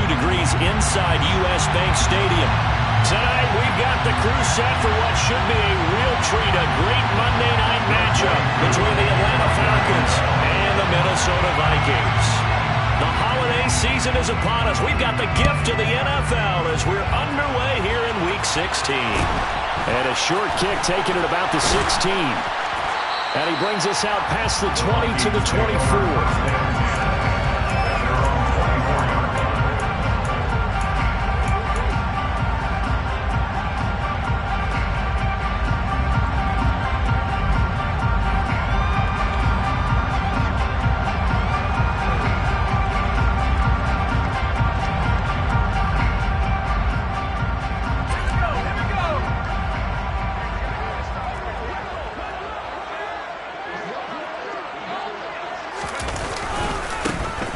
degrees inside U.S. Bank Stadium. Tonight, we've got the crew set for what should be a real treat, a great Monday night matchup between the Atlanta Falcons and the Minnesota Vikings. The holiday season is upon us. We've got the gift of the NFL as we're underway here in Week 16. And a short kick taken at about the 16. And he brings us out past the 20 to the 24.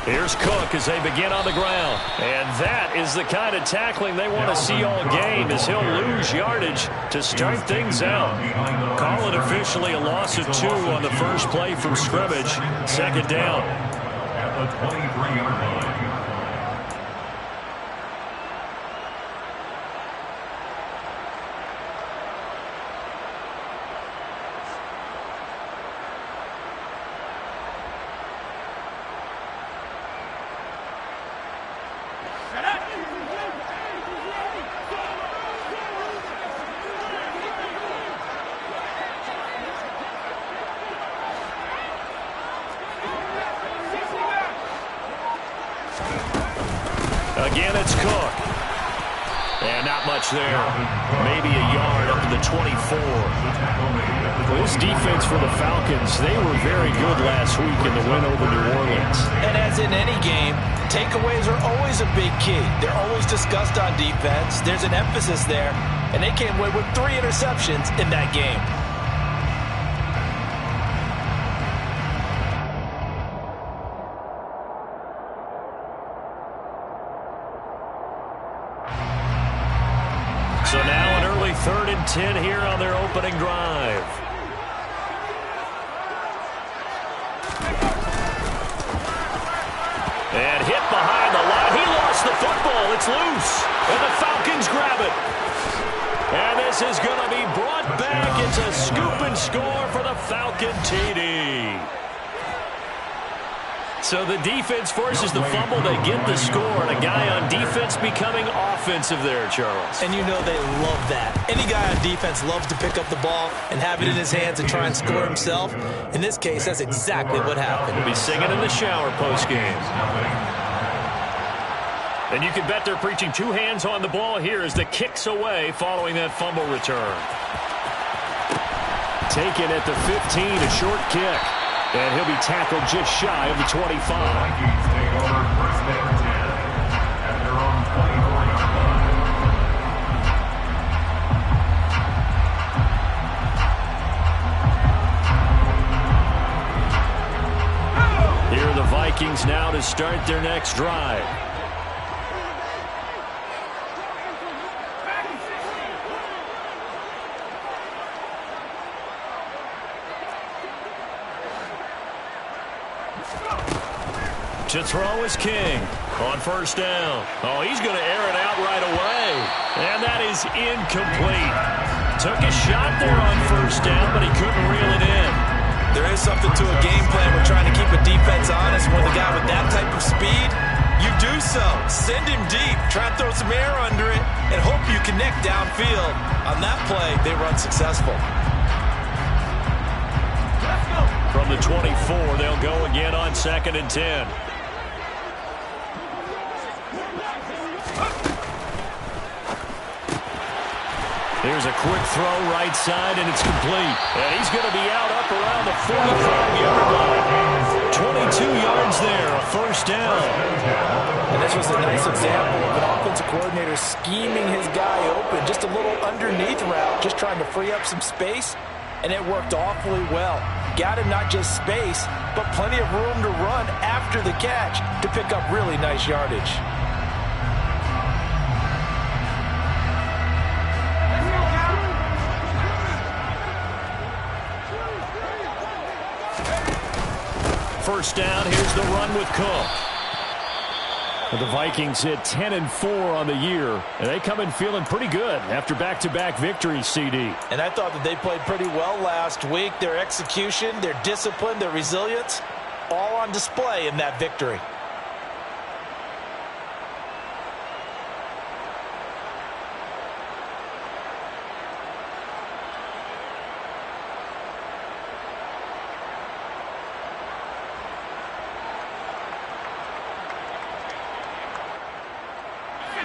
Here's Cook as they begin on the ground. And that is the kind of tackling they want to see all game, as he'll lose yardage to start things out. Call it officially a loss of 2 on the first play from scrimmage. Second down. At the 23-yard line. Again, it's Cook. And not much there. Maybe a yard up to the 24. Well, this defense for the Falcons, they were very good last week in the win over New Orleans. And as in any game, takeaways are always a big key. They're always discussed on defense. There's an emphasis there. And they came away with 3 interceptions in that game. So now an early 3rd and 10 here on their opening drive. And hit behind the line. He lost the football. It's loose. And the Falcons grab it. And this is going to be brought back. It's a scoop and score for the Falcon TD. So the defense forces the fumble. They get the score. And a guy on defense becoming offensive there, Charles. And you know they love that. Any guy on defense loves to pick up the ball and have it in his hands and try and score himself. In this case, that's exactly what happened. We'll be singing in the shower post-game. And you can bet they're preaching 2 hands on the ball here as the kick's away following that fumble return. Taken at the 15, a short kick. And he'll be tackled just shy of the 25. Vikings take over first and 10 at their own 24-yard line. Here are the Vikings now to start their next drive. To throw is King on first down. Oh, he's going to air it out right away. And that is incomplete. Took a shot there on first down, but he couldn't reel it in. There is something to a game plan. We're trying to keep a defense honest. When the guy with that type of speed, you do so. Send him deep. Try and throw some air under it and hope you connect downfield. On that play, they were unsuccessful. From the 24, they'll go again on 2nd and 10. Here's a quick throw right side, and it's complete. And he's going to be out up around the 45-yard line. 22 yards there, a first down. And this was a nice example of an offensive coordinator scheming his guy open. Just a little underneath route, just trying to free up some space, and it worked awfully well. Got him not just space, but plenty of room to run after the catch to pick up really nice yardage. First down, here's the run with Cook. The Vikings hit 10-4 on the year, and they come in feeling pretty good after back-to-back victories, CD. And I thought that they played pretty well last week. Their execution, their discipline, their resilience, all on display in that victory.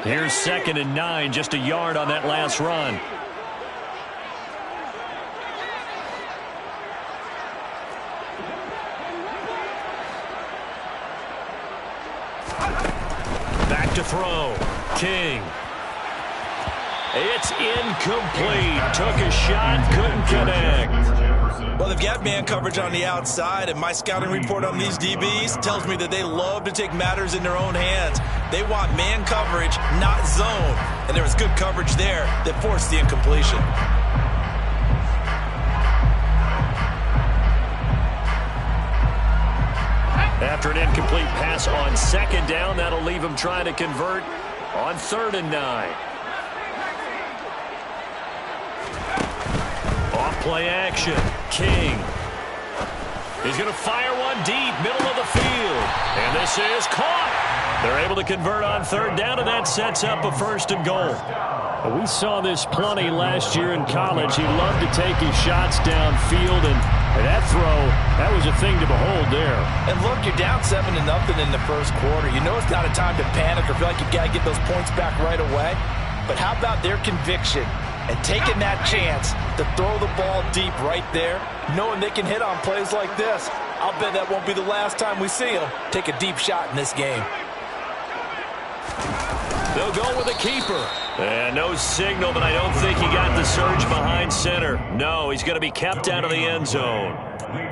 Here's 2nd and 9, just a yard on that last run. Back to throw. King. It's incomplete. Took a shot, couldn't connect. Well, they've got man coverage on the outside, and my scouting report on these DBs tells me that they love to take matters in their own hands. They want man coverage, not zone. And there was good coverage there that forced the incompletion. After an incomplete pass on 2nd down, that'll leave him trying to convert on 3rd and 9. Off-play action. King. He's going to fire one deep, middle of the field. And this is caught. They're able to convert on 3rd down, and that sets up a 1st and goal. We saw this plenty last year in college. He loved to take his shots downfield, and that throw, that was a thing to behold there. And look, you're down 7-0 in the first quarter. You know it's not a time to panic or feel like you've got to get those points back right away. But how about their conviction and taking that chance to throw the ball deep right there, knowing they can hit on plays like this? I'll bet that won't be the last time we see them take a deep shot in this game. They'll go with a keeper. And no signal, but I don't think he got the surge behind center. No, he's going to be kept out of the end zone.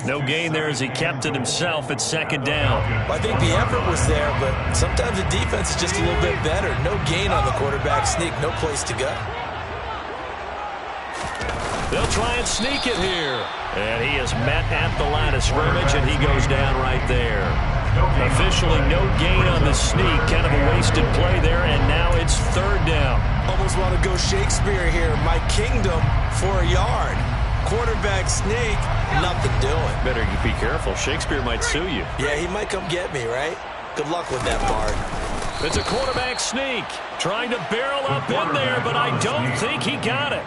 No gain there as he kept it himself at 2nd down. Well, I think the effort was there, but sometimes the defense is just a little bit better. No gain on the quarterback sneak, no place to go. They'll try and sneak it here. And he is met at the line of scrimmage, and he goes down right there. Officially no gain on the sneak. Kind of a wasted play there, and now it's 3rd down. Almost want to go Shakespeare here. My kingdom for a yard. Quarterback sneak, nothing doing. Better be careful. Shakespeare might sue you. Yeah, he might come get me, right? Good luck with that, Bard. It's a quarterback sneak. Trying to barrel up in there, but I don't think he got it.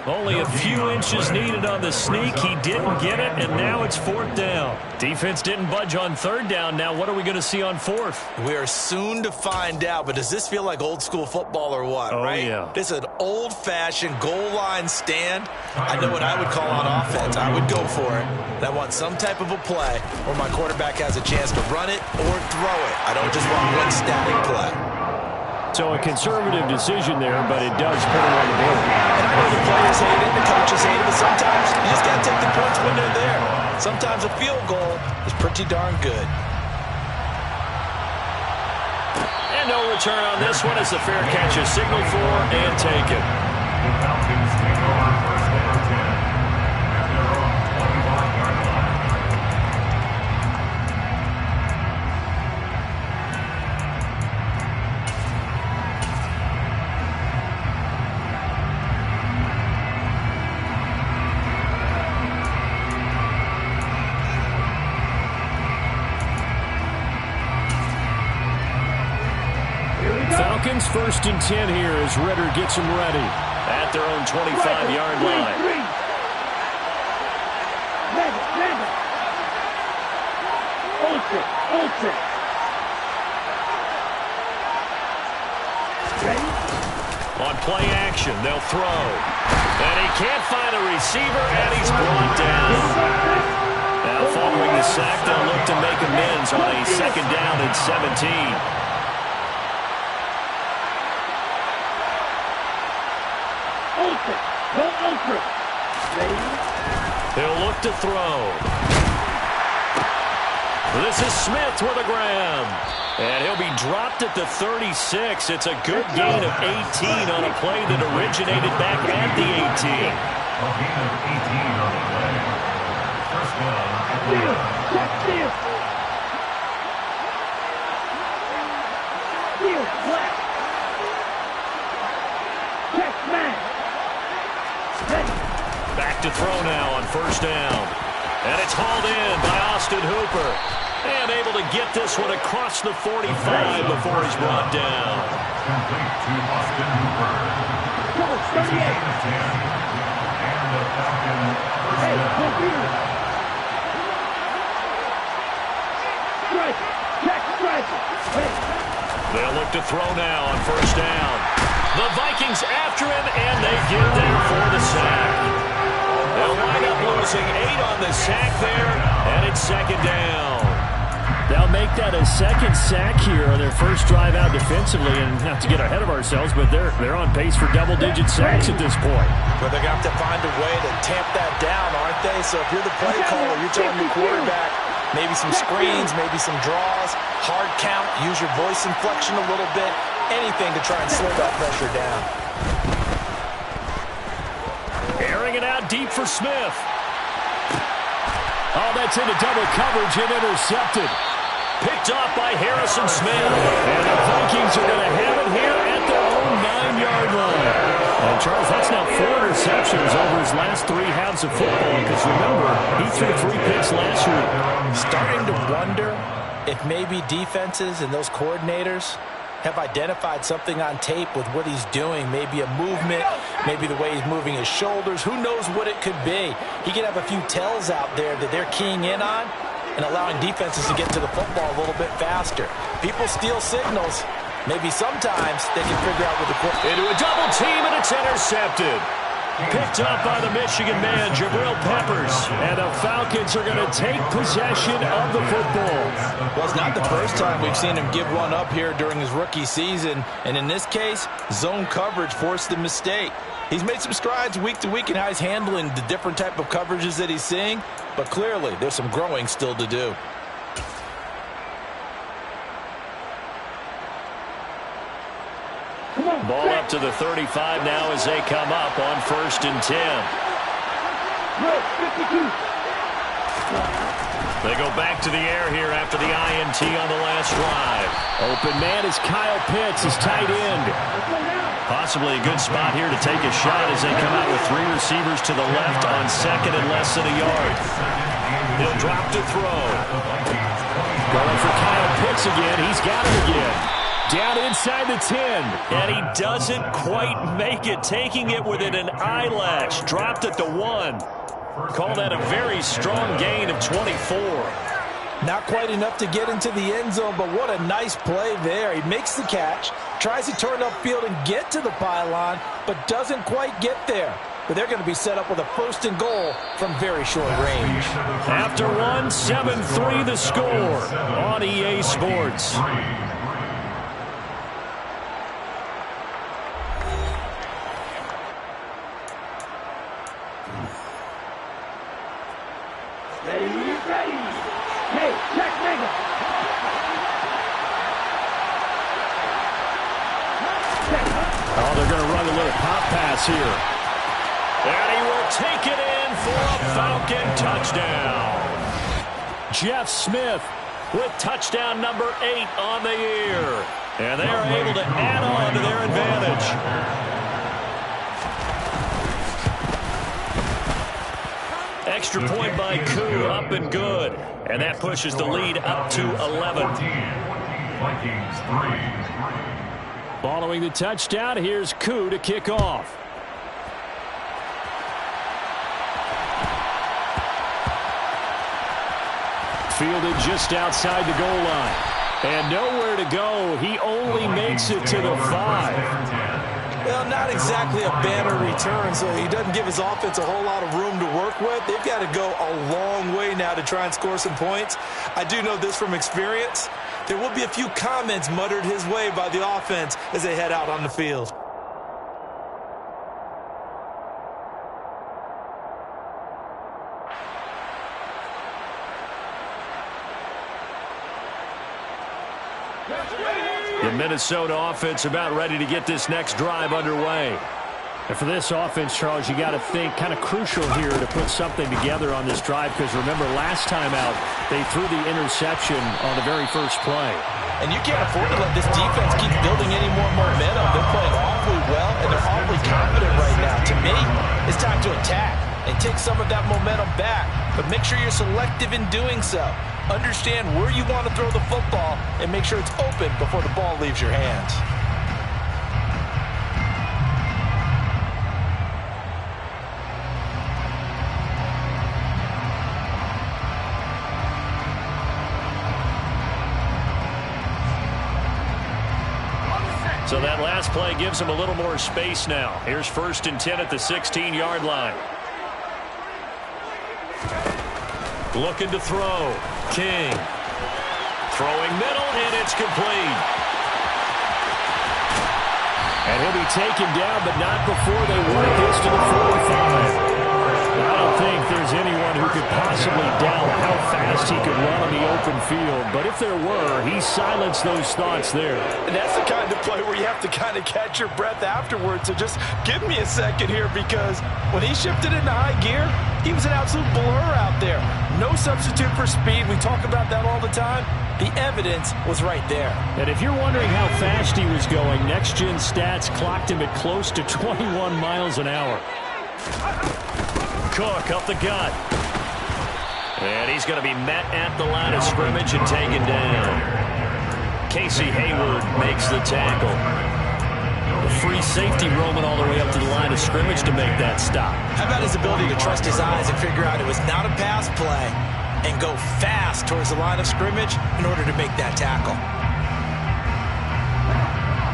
Only a few inches needed on the sneak. He didn't get it, and now it's 4th down. Defense didn't budge on 3rd down. Now what are we going to see on 4th? We are soon to find out, but does this feel like old school football or what, right? Yeah. This is an old-fashioned goal line stand. I know what I would call on offense. I would go for it. And I want some type of a play where my quarterback has a chance to run it or throw it. I don't just want one static play. So a conservative decision there, but it does put him on the board. And I know the players hate it, the coaches hate it, but sometimes you just got to take the points when they're there. Sometimes a field goal is pretty darn good. And no return on this one as the fair catch is signaled for and taken. The Falcons take over 1st and 10 at their own 21-yard line. Falcons 1st and 10 here as Ritter gets them ready at their own 25-yard line. On play action, they'll throw. And he can't find a receiver, and he's brought down. Now following the sack, they'll look to make amends on a 2nd down and 17. He'll look to throw. This is Smith with a grab. And he'll be dropped at the 36. It's a good gain of 18 on a play that originated back at the 18. A gain of 18 on the play. 1st down at the line. to throw now on first down. And it's hauled in by Austin Hooper. And able to get this one across the 45 before he's brought down. Complete to Austin Hooper. He's a 10. And the Falcons first down. They'll look to throw now on first down. The Vikings after him, and they get there for the sack. They'll wind up losing 8 on the sack there, and it's second down. They'll make that a second sack here on their first drive out defensively, and not to get ahead of ourselves, but they're on pace for double-digit sacks at this point. But they're going to have to find a way to tamp that down, aren't they? So if you're the play caller, you're telling your quarterback, maybe some screens, maybe some draws, hard count, use your voice inflection a little bit, anything to try and slow that pressure down. Airing it out deep for Smith. Oh, that's into double coverage and intercepted. Picked off by Harrison Smith. And the Vikings are going to have it here at their own 9-yard line. And Charles, that's now 4 interceptions over his last 3 halves of football. Because remember, he threw 3 picks last week. Starting to wonder if maybe defenses and those coordinators have identified something on tape with what he's doing. Maybe a movement, maybe the way he's moving his shoulders. Who knows what it could be? He could have a few tells out there that they're keying in on and allowing defenses to get to the football a little bit faster. People steal signals. Maybe sometimes they can figure out what the quarterback. Into a double team, and it's intercepted. Picked up by the Michigan man, Jabril Peppers. And the Falcons are going to take possession of the football. Well, it's not the first time we've seen him give one up here during his rookie season. And in this case, zone coverage forced the mistake. He's made some strides week to week in how he's handling the different type of coverages that he's seeing. But clearly, there's some growing still to do. Ball up to the 35 now as they come up on 1st and 10. They go back to the air here after the INT on the last drive. Open man is Kyle Pitts, his tight end. Possibly a good spot here to take a shot as they come out with 3 receivers to the left on 2nd and less than a yard. He'll drop to throw. Going for Kyle Pitts again. He's got it again. Down inside the 10. And he doesn't quite make it, taking it within an eyelash. Dropped at the 1. Call that a very strong gain of 24. Not quite enough to get into the end zone, but what a nice play there. He makes the catch, tries to turn upfield and get to the pylon, but doesn't quite get there. But they're going to be set up with a 1st and goal from very short range. After 1, 7-3 the score on EA Sports. Oh, they're going to run a little pop pass here. And he will take it in for a Falcon touchdown. Jeff Smith with touchdown number 8 on the year. And they are able to add on to their advantage. Extra point by Koo, up and good. And that pushes the lead up to 11. Vikings 3. Following the touchdown, here's Koo to kick off. Fielded just outside the goal line. And nowhere to go. He only makes it to the 5. Well, not exactly a banner return, so he doesn't give his offense a whole lot of room to work with. They've got to go a long way now to try and score some points. I do know this from experience. There will be a few comments muttered his way by the offense as they head out on the field. The Minnesota offense about ready to get this next drive underway. And for this offense, Charles, you got to think kind of crucial here to put something together on this drive, because remember last time out they threw the interception on the very first play. And you can't afford to let this defense keep building any more momentum. They're playing awfully well, and they're awfully confident right now. To me, it's time to attack and take some of that momentum back, but make sure you're selective in doing so. Understand where you want to throw the football and make sure it's open before the ball leaves your hands. So that last play gives them a little more space now. Here's 1st and 10 at the 16-yard line. Looking to throw. King. Throwing middle, and it's complete. And he'll be taken down, but not before they work this to the 45. I don't think there's anyone who could possibly doubt how fast he could run on the open field. But if there were, he silenced those thoughts there. And that's the kind of play where you have to kind of catch your breath afterwards. So just give me a second here, because when he shifted into high gear, he was an absolute blur out there. No substitute for speed. We talk about that all the time. The evidence was right there. And if you're wondering how fast he was going, Next Gen Stats clocked him at close to 21 miles an hour. Cook up the gut. And he's going to be met at the line of scrimmage and taken down. Casey Hayward makes the tackle. A free safety roaming all the way up to the line of scrimmage to make that stop. How about his ability to trust his eyes and figure out it was not a pass play and go fast towards the line of scrimmage in order to make that tackle.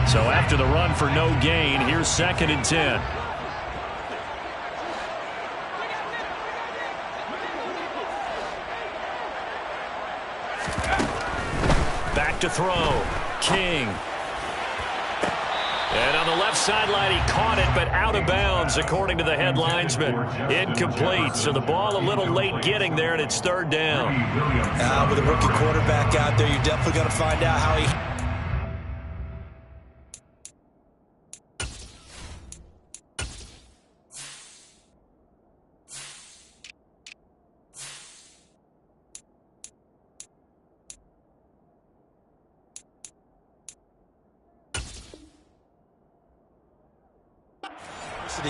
So after the run for no gain, here's 2nd and 10. Back to throw. King. And on the left sideline, he caught it, but out of bounds, according to the head linesman. Incomplete, so the ball a little late getting there, and it's 3rd down. With a rookie quarterback out there, you're definitely going to find out how he...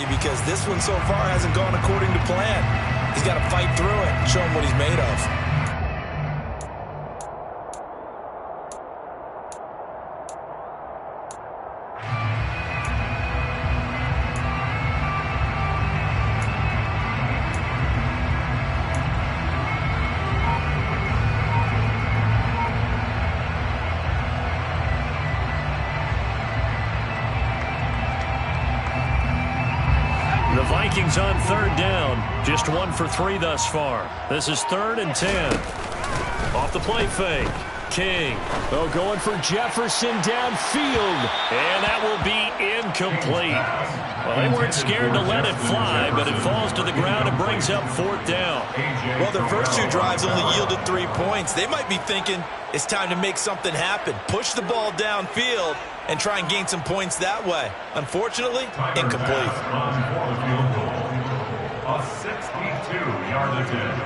because this one so far hasn't gone according to plan. He's got to fight through it and show him what he's made of. The Vikings on 3rd down. Just 1 for 3 thus far. This is 3rd and 10. Off the play fake. King. Oh, going for Jefferson downfield. And that will be incomplete. Well, they weren't scared to let it fly, but it falls to the ground and brings up 4th down. Well, their first 2 drives only yielded 3 points. They might be thinking it's time to make something happen. Push the ball downfield and try and gain some points that way. Unfortunately, incomplete. A 62-yard attempt.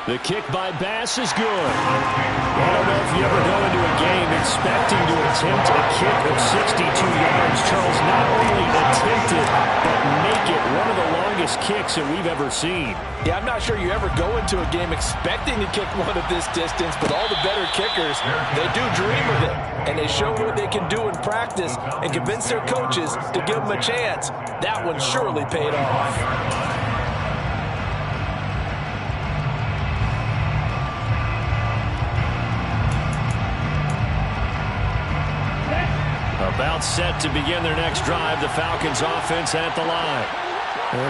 The kick by Bass is good. I don't know if you ever go into a game expecting to attempt a kick of 62 yards. Charles, not only attempt it, but make it one of the longest kicks that we've ever seen. Yeah, I'm not sure you ever go into a game expecting to kick one of this distance, but all the better kickers, they do dream of it. And they show what they can do in practice and convince their coaches to give them a chance. That one surely paid off. About set to begin their next drive, the Falcons offense at the line.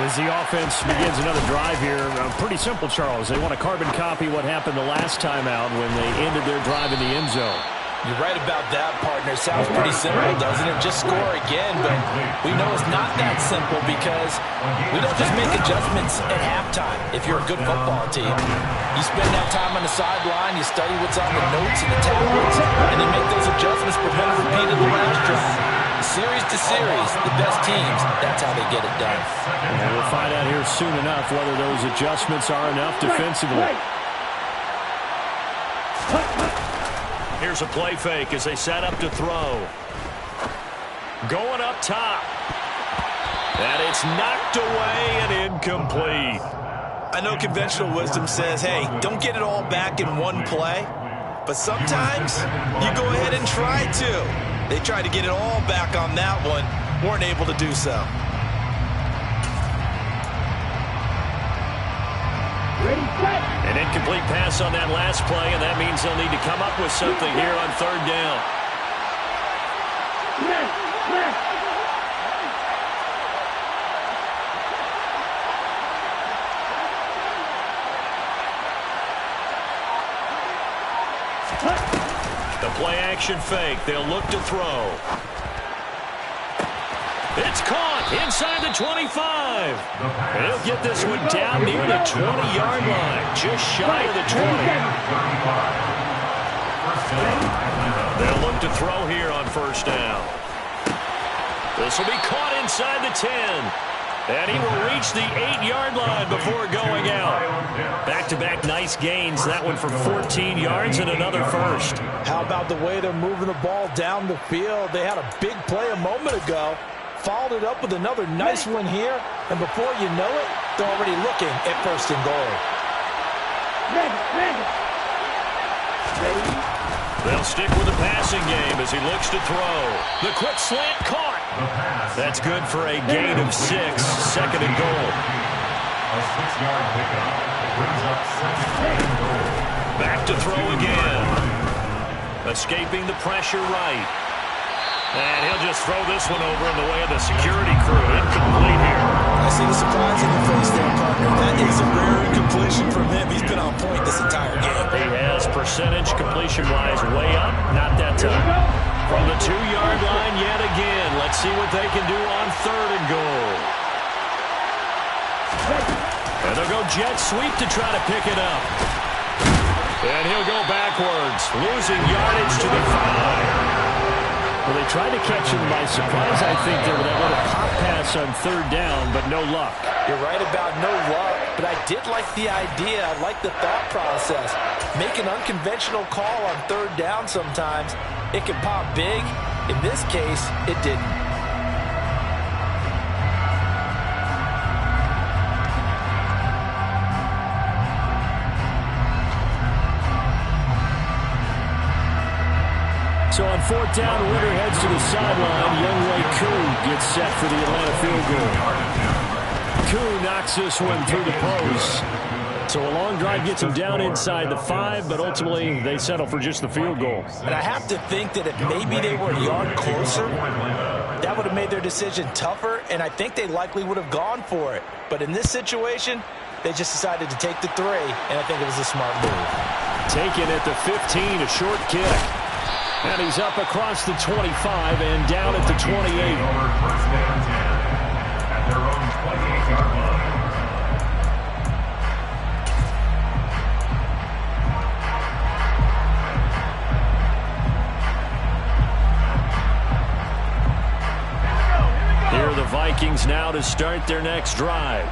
As the offense begins another drive here, pretty simple, Charles. They want to carbon copy what happened the last time out when they ended their drive in the end zone. You're right about that, partner. Sounds pretty simple, doesn't it? Just score again, but we know it's not that simple because we don't just make adjustments at halftime if you're a good football team. You spend that time on the sideline, you study what's on the notes and the tablets, and then make those adjustments prevent a repeat of the last drive. Series to series, the best teams, that's how they get it done. And we'll find out here soon enough whether those adjustments are enough defensively. Here's a play fake as they set up to throw. Going up top. And it's knocked away and incomplete. I know conventional wisdom says, hey, don't get it all back in one play. But sometimes you go ahead and try to. They tried to get it all back on that one. Weren't able to do so. An incomplete pass on that last play, and that means they'll need to come up with something here on third down. The play action fake. They'll look to throw. It's caught inside the 25. And he'll get this one down near the 20-yard line, just shy of the 20. They'll look to throw here on first down. This will be caught inside the 10. And he will reach the 8-yard line before going out. Back-to-back nice gains. That one for 14 yards and another first. How about the way they're moving the ball down the field? They had a big play a moment ago. Followed it up with another nice one here. And before you know it, they're already looking at first and goal. They'll stick with the passing game as he looks to throw. The quick slant caught. That's good for a gain of 6. Second and goal. A 6-yard pickup brings up second and goal. Back to throw again. Escaping the pressure right. And he'll just throw this one over in the way of the security crew. Incomplete here. I see the surprise in the face there, partner. That is a rare incompletion from him. He's been on point this entire game. He has percentage completion-wise way up. Not that time. From the 2-yard line yet again. Let's see what they can do on third and goal. And they'll go jet sweep to try to pick it up. And he'll go backwards, losing yardage to the 5. Well, they tried to catch him by surprise, I think, there with that little pop pass on third down, but no luck. You're right about no luck, but I did like the idea. I like the thought process. Make an unconventional call on third down sometimes. It can pop big. In this case, it didn't. So on fourth down, Ritter heads to the sideline. Younghoe Koo gets set for the Atlanta field goal. Koo knocks this one through the post. So a long drive gets him down inside the 5, but ultimately they settle for just the field goal. And I have to think that if maybe they were a yard closer, that would have made their decision tougher, and I think they likely would have gone for it. But in this situation, they just decided to take the 3, and I think it was a smart move. Taken at the 15, a short kick. And he's up across the 25 and down at the 28. First and 10 at their own 28-yard line. Here are the Vikings now to start their next drive.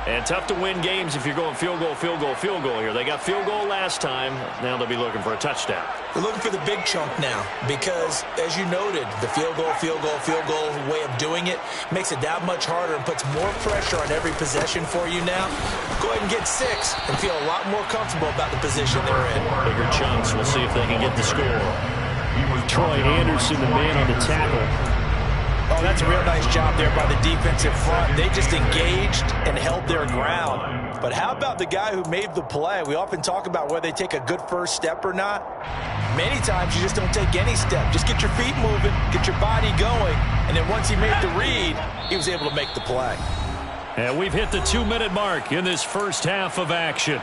And tough to win games if you're going field goal, field goal, field goal here. They got field goal last time. Now they'll be looking for a touchdown. They're looking for the big chunk now because, as you noted, the field goal way of doing it makes it that much harder and puts more pressure on every possession for you now. Go ahead and get 6 and feel a lot more comfortable about the position they're in. Bigger chunks. We'll see if they can get the score. Troy Anderson, the man on the tackle. Oh, that's a real nice job there by the defensive front. They just engaged and held their ground. But how about the guy who made the play? We often talk about whether they take a good first step or not. Many times you just don't take any step. Just get your feet moving, get your body going, and then once he made the read, he was able to make the play. And we've hit the 2-minute mark in this first half of action.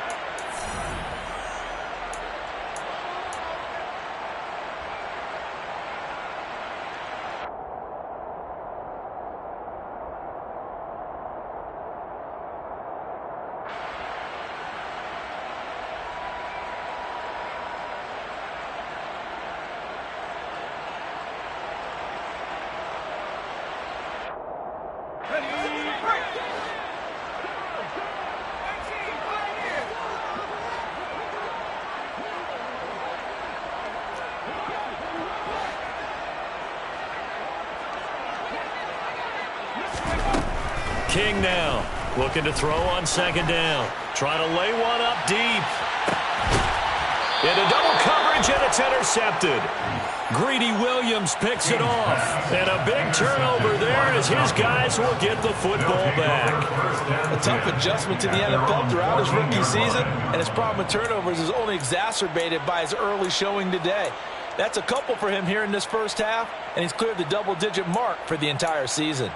King now, looking to throw on second down. Trying to lay one up deep. Into double coverage, and it's intercepted. Greedy Williams picks it off. And a big turnover there as his guys will get the football back. A tough adjustment to the NFL throughout his rookie season, and his problem with turnovers is only exacerbated by his early showing today. That's a couple for him here in this first half, and he's cleared the double-digit mark for the entire season.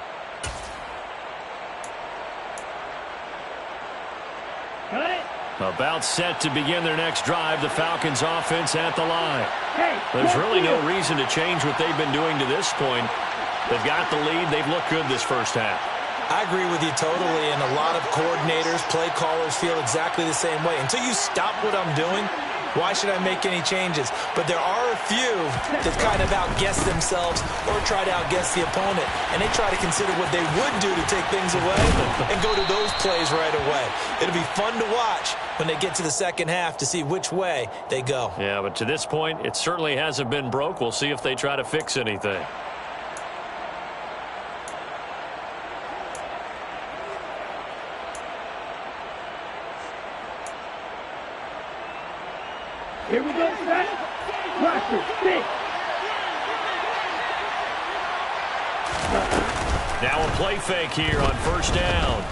About set to begin their next drive, the Falcons offense at the line. There's really no reason to change what they've been doing to this point. They've got the lead. They've looked good this first half. I agree with you totally, and a lot of coordinators, play callers feel exactly the same way. Until you stop what I'm doing, why should I make any changes? But there are a few that kind of outguess themselves or try to outguess the opponent, and they try to consider what they would do to take things away and go to those plays right away. It'll be fun to watch when they get to the second half to see which way they go. Yeah, but to this point, it certainly hasn't been broke. We'll see if they try to fix anything. Here we go, set. Pressure, stick. Now a play fake here on first down.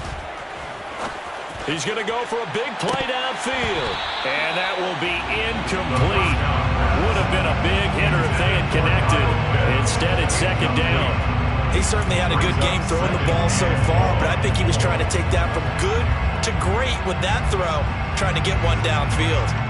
He's going to go for a big play downfield. And that will be incomplete. Would have been a big hitter if they had connected. Instead, it's second down. He certainly had a good game throwing the ball so far, but I think he was trying to take that from good to great with that throw, trying to get one downfield.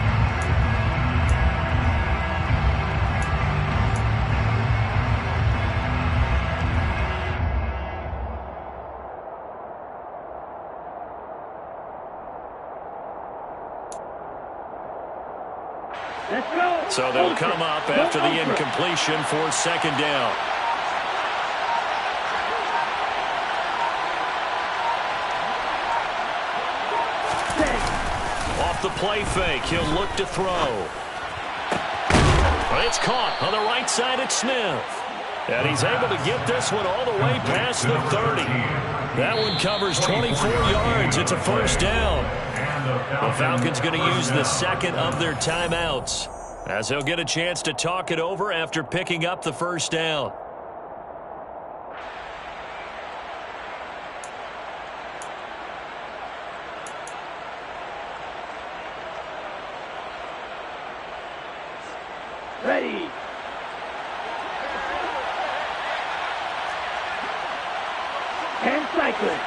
So they'll come up after the incompletion for second down. Off the play fake, he'll look to throw. It's caught on the right side at Smith. And he's able to get this one all the way past the 30. That one covers 24 yards. It's a first down. The Falcons going to use the second of their timeouts, as he'll get a chance to talk it over after picking up the first down. Ready. And cycle.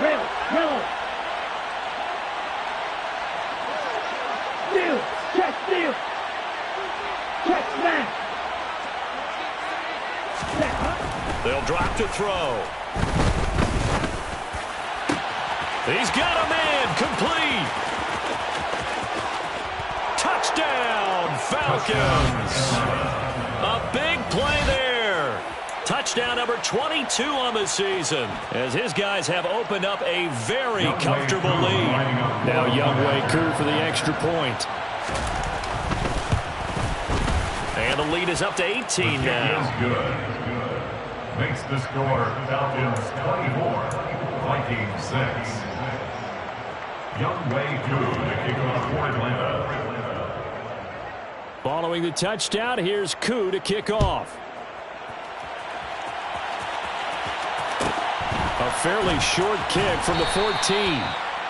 Rail, yellow. Steal, check, steal. Check, smash. They'll drop to throw. He's got a man, complete. Touchdown, Falcons. A big play there. Touchdown number 22 on the season, as his guys have opened up a very comfortable lead. Now Younghoe Koo for the extra point. And the lead is up to 18 now. Makes the score Falcons 24, Vikings 6. Younghoe Koo to kick off for Atlanta. Following the touchdown, here's Koo to kick off. A fairly short kick from the 14.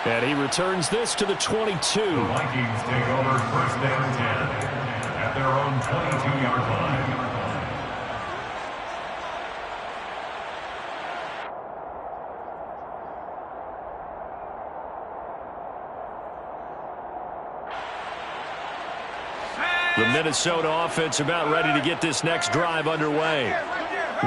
And he returns this to the 22. The Vikings take over first down 10 at their own 22-yard line. The Minnesota offense about ready to get this next drive underway.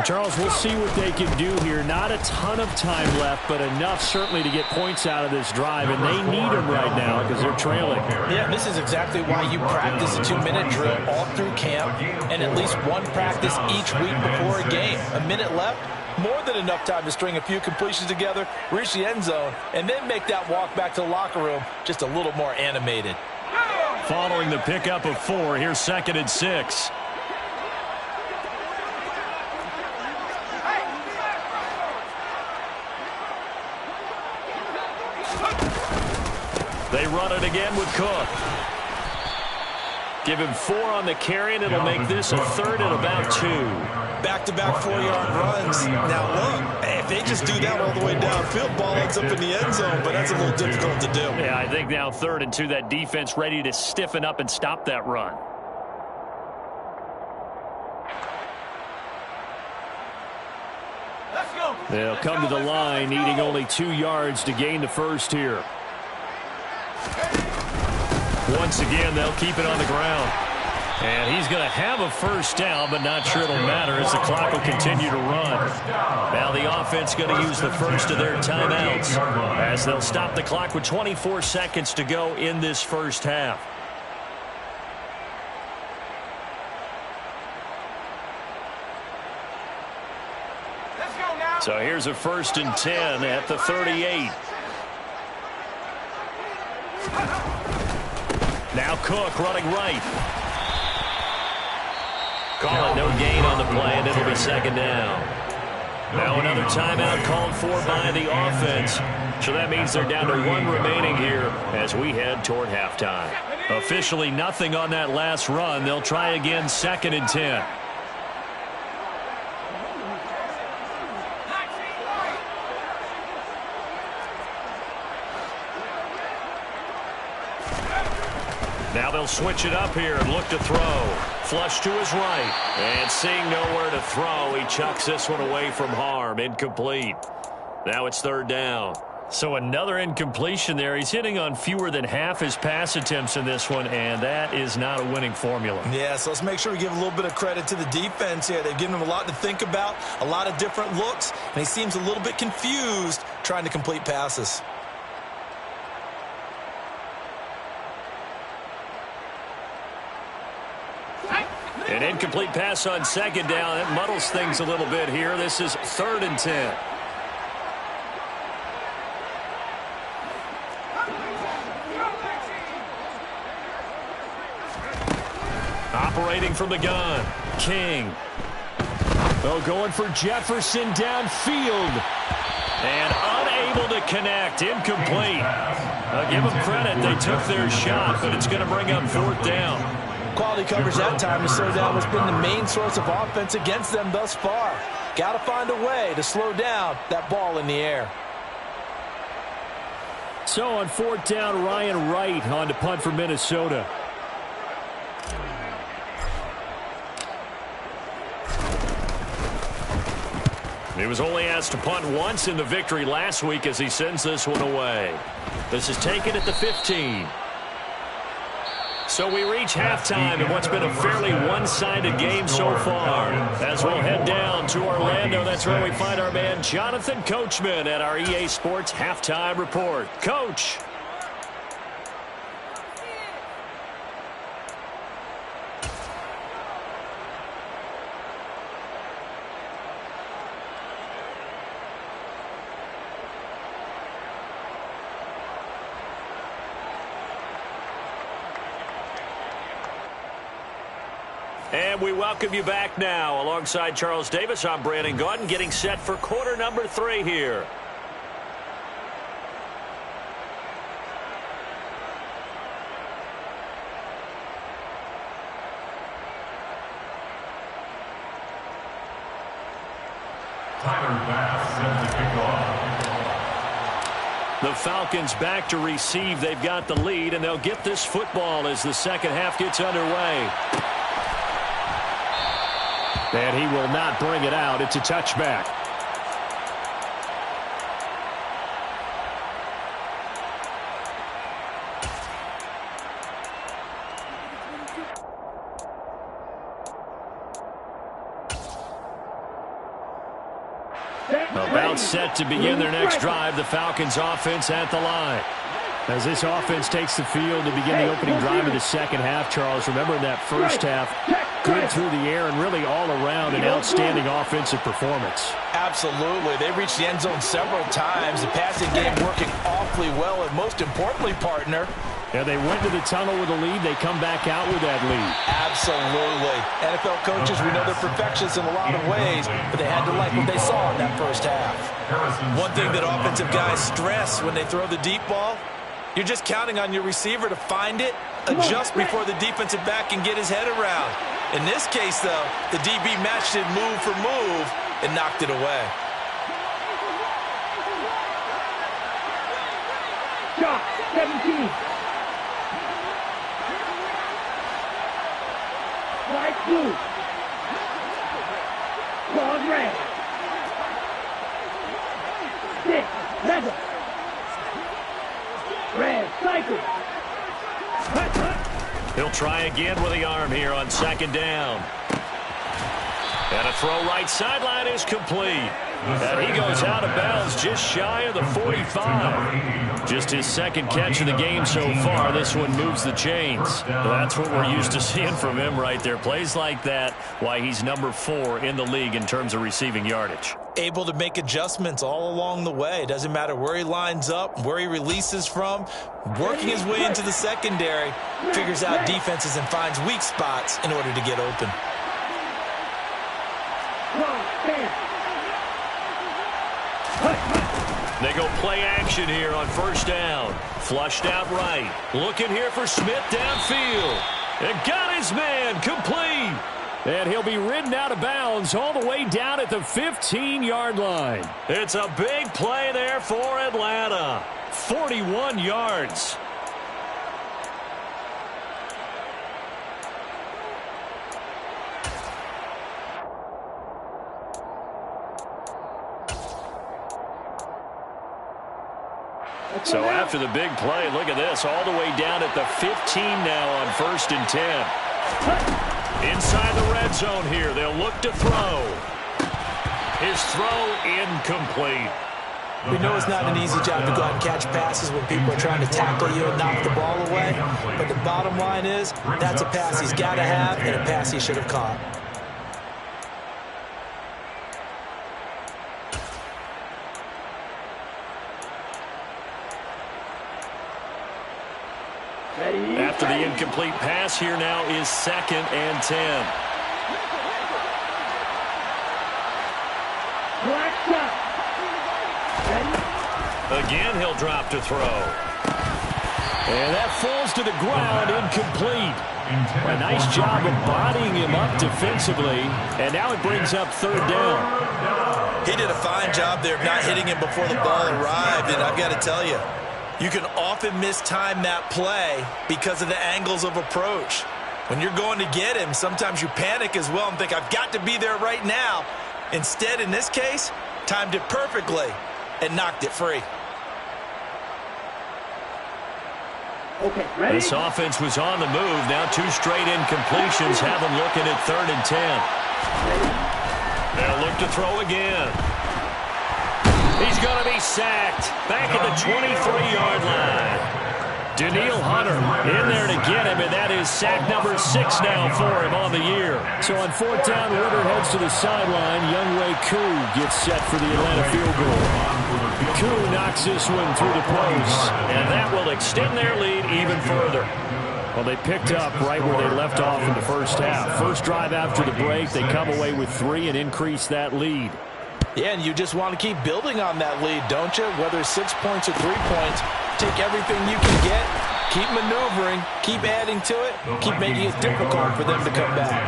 Charles, we'll see what they can do here. Not a ton of time left, but enough certainly to get points out of this drive, and they need them right now because they're trailing. Yeah, this is exactly why you practice a 2-minute drill all through camp and at least one practice each week before a game. A minute left, more than enough time to string a few completions together, reach the end zone, and then make that walk back to the locker room just a little more animated. Following the pickup of 4, here's second and 6. They run it again with Cook. Give him 4 on the carry, and it'll make this a third and about 2. Back-to-back 4-yard runs. Now, look, if they just do that all the way downfield, ball ends up in the end zone, but that's a little difficult to do. Yeah, I think now 3rd and 2, that defense ready to stiffen up and stop that run. Let's go. They'll come to the line, needing only 2 yards to gain the first here. Once again, they'll keep it on the ground. And he's going to have a first down, but not sure it'll matter as the clock will continue to run. Now the offense going to use the first of their timeouts as they'll stop the clock with 24 seconds to go in this first half. Let's go now. So here's a 1st and 10 at the 38. Now Cook running right. Call it no gain on the play, and it'll be 2nd down. Now another timeout called for by the offense. So that means they're down to 1 remaining here as we head toward halftime. Officially nothing on that last run. They'll try again 2nd and 10. Now they'll switch it up here and look to throw. Flush to his right. And seeing nowhere to throw, he chucks this one away from harm. Incomplete. Now it's 3rd down. So another incompletion there. He's hitting on fewer than half his pass attempts in this one, and that is not a winning formula. Yeah, so let's make sure we give a little bit of credit to the defense here. They've given him a lot to think about, a lot of different looks, and he seems a little bit confused trying to complete passes. An incomplete pass on 2nd down. That muddles things a little bit here. This is 3rd and 10. Operating from the gun, King. Oh, going for Jefferson downfield. And unable to connect. Incomplete. I'll give them credit. They took their shot, but it's going to bring up 4th down. Quality coverage that time to slow down what's been the main source of offense against them thus far. Got to find a way to slow down that ball in the air. So on 4th down, Ryan Wright on to punt for Minnesota. He was only asked to punt once in the victory last week as he sends this one away. This is taken at the 15. So we reach halftime in what's been a fairly one-sided game so far. As we'll head down to Orlando, that's where we find our man Jonathan Coachman at our EA Sports Halftime Report. Coach. And we welcome you back now. Alongside Charles Davis, I'm Brandon Gaudin, getting set for quarter number 3 here. Tyler Bass set to kick off. The Falcons back to receive. They've got the lead, and they'll get this football as the second half gets underway. And he will not bring it out. It's a touchback. About set to begin their next drive. The Falcons offense at the line. As this offense takes the field to begin the opening drive of the second half, Charles, remember in that first half, good through the air and really all around an outstanding offensive performance. Absolutely. They reached the end zone several times. The passing game working awfully well, and most importantly, partner, yeah, they went to the tunnel with a lead. They come back out with that lead. absolutely. NFL coaches, we know they're perfectionists in a lot of ways, but they had to like what they saw in that first half. One thing that offensive guys stress when they throw the deep ball, You're just counting on your receiver to find it, adjust before the defensive back can get his head around. In this case, though, the DB matched it move for move and knocked it away. Shot, 17. Flag blue. Claws red. 6, leather. Red, cycle. He'll try again with the arm here on second down. And a throw right sideline is complete. And he goes out of bounds just shy of the 45. Just his second catch of the game so far. This one moves the chains. That's what we're used to seeing from him right there. Plays like that, why he's number 4 in the league in terms of receiving yardage. Able to make adjustments all along the way. Doesn't matter where he lines up, where he releases from. Working his way into the secondary. Figures out defenses and finds weak spots in order to get open. They go play action here on first down. Flushed out right. Looking here for Smith downfield. And got his man complete. And he'll be ridden out of bounds all the way down at the 15-yard line. It's a big play there for Atlanta. 41 yards. So after the big play, look at this, all the way down at the 15 now on 1st and 10. Inside the red zone here, they'll look to throw. His throw incomplete. We know it's not an easy job to go out and catch passes when people are trying to tackle you and knock the ball away. But the bottom line is, that's a pass he's got to have and a pass he should have caught. After the incomplete pass, here now is 2nd and 10. Again, he'll drop to throw. And that falls to the ground, incomplete. A nice job of bodying him up defensively, and now it brings up 3rd down. He did a fine job there of not hitting him before the ball arrived, and I've got to tell you, you can often mistime that play because of the angles of approach. When you're going to get him, sometimes you panic as well and think, I've got to be there right now. Instead, in this case, timed it perfectly and knocked it free. Okay, ready? This offense was on the move. Now 2 straight incompletions have them looking at 3rd and 10. They'll look to throw again. He's going to be sacked back at the 23-yard line. Daniil Hunter in there to get him, and that is sack number 6 now for him on the year. So on 4th down, Ritter heads to the sideline. Younghoe Koo gets set for the Atlanta field goal. Koo knocks this one through the post, and that will extend their lead even further. Well, they picked up right where they left off in the first half. First drive after the break, they come away with 3 and increase that lead. Yeah, and you just want to keep building on that lead, don't you? Whether it's 6 points or 3 points, take everything you can get, keep maneuvering, keep adding to it, keep making it difficult for them to come back.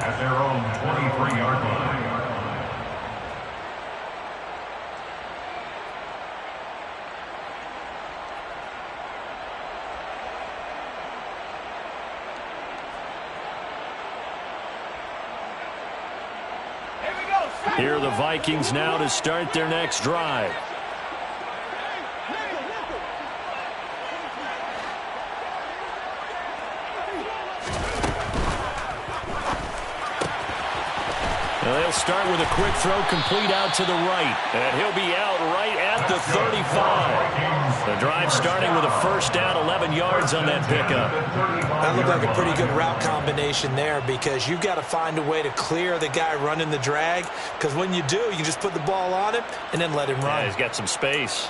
At their own 23-yard line. Here are the Vikings now to start their next drive. Now they'll start with a quick throw complete out to the right. And he'll be out right at the 35. The drive starting with a first down, 11 yards on that pickup. That looked like a pretty good route combination there because you've got to find a way to clear the guy running the drag, because when you do, you just put the ball on him and then let him run. Yeah, he's got some space.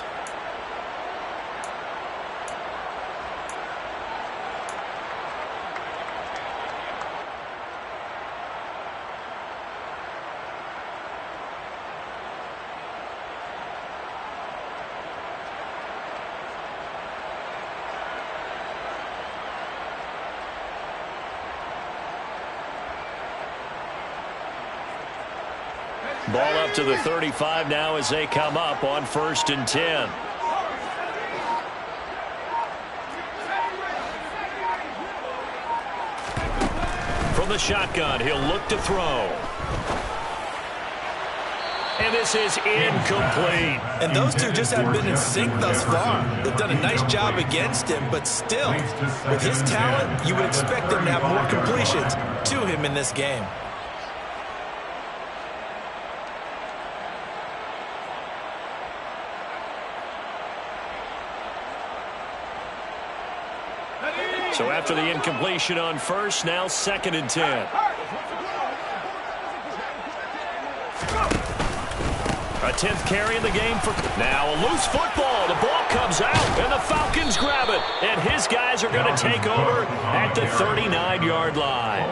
Ball up to the 35 now as they come up on 1st and 10. From the shotgun, he'll look to throw. And this is incomplete. And those two just haven't been in sync thus far. They've done a nice job against him, but still, with his talent, you would expect them to have more completions to him in this game. So after the incompletion on 1st, now 2nd and 10. A 10th carry in the game for... Now a loose football. The ball comes out, and the Falcons grab it. And his guys are going to take over at the 39-yard line.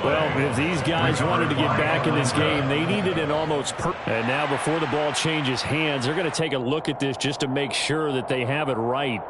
Well, if these guys wanted to get back in this game, they needed an almost And now before the ball changes hands, they're going to take a look at this just to make sure that they have it right.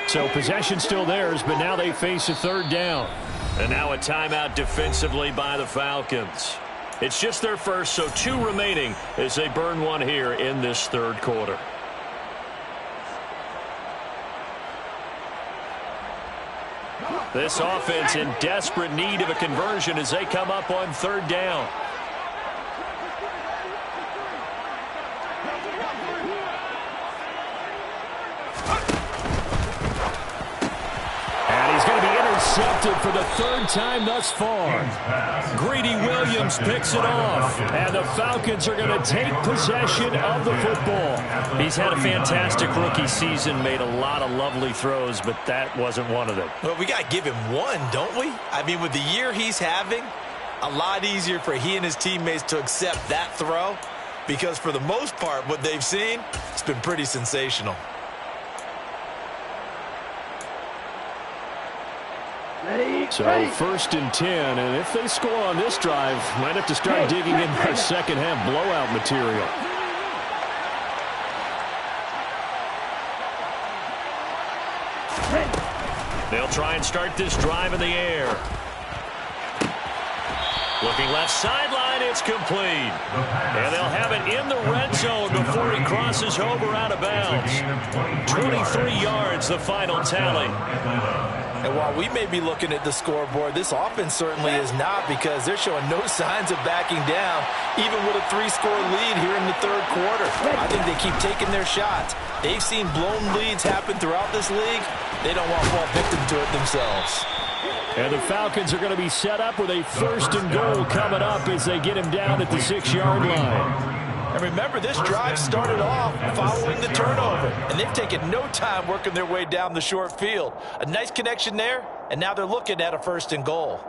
So possession still theirs, but now they face a 3rd down. And now a timeout defensively by the Falcons. It's just their first, so 2 remaining as they burn one here in this 3rd quarter. This offense in desperate need of a conversion as they come up on 3rd down. Intercepted for the 3rd time thus far. Greedy Williams picks it off. And the Falcons are going to take possession of the football. He's had a fantastic rookie season, made a lot of lovely throws, but that wasn't one of them. Well, we got to give him one, don't we? I mean, with the year he's having, a lot easier for he and his teammates to accept that throw because for the most part, what they've seen, it's been pretty sensational. So 1st and 10, and if they score on this drive, might have to start digging in their second-half blowout material. They'll try and start this drive in the air. Looking left sideline, it's complete. And they'll have it in the red zone before he crosses over out of bounds. 23 yards, the final tally. And while we may be looking at the scoreboard, this offense certainly is not because they're showing no signs of backing down, even with a 3-score lead here in the 3rd quarter. I think they keep taking their shots. They've seen blown leads happen throughout this league. They don't want to fall victim to it themselves. And the Falcons are going to be set up with a 1st and goal coming up as they get him down at the 6-yard line. And remember, this drive started off following the turnover, and they've taken no time working their way down the short field. A nice connection there, and now they're looking at a 1st and goal.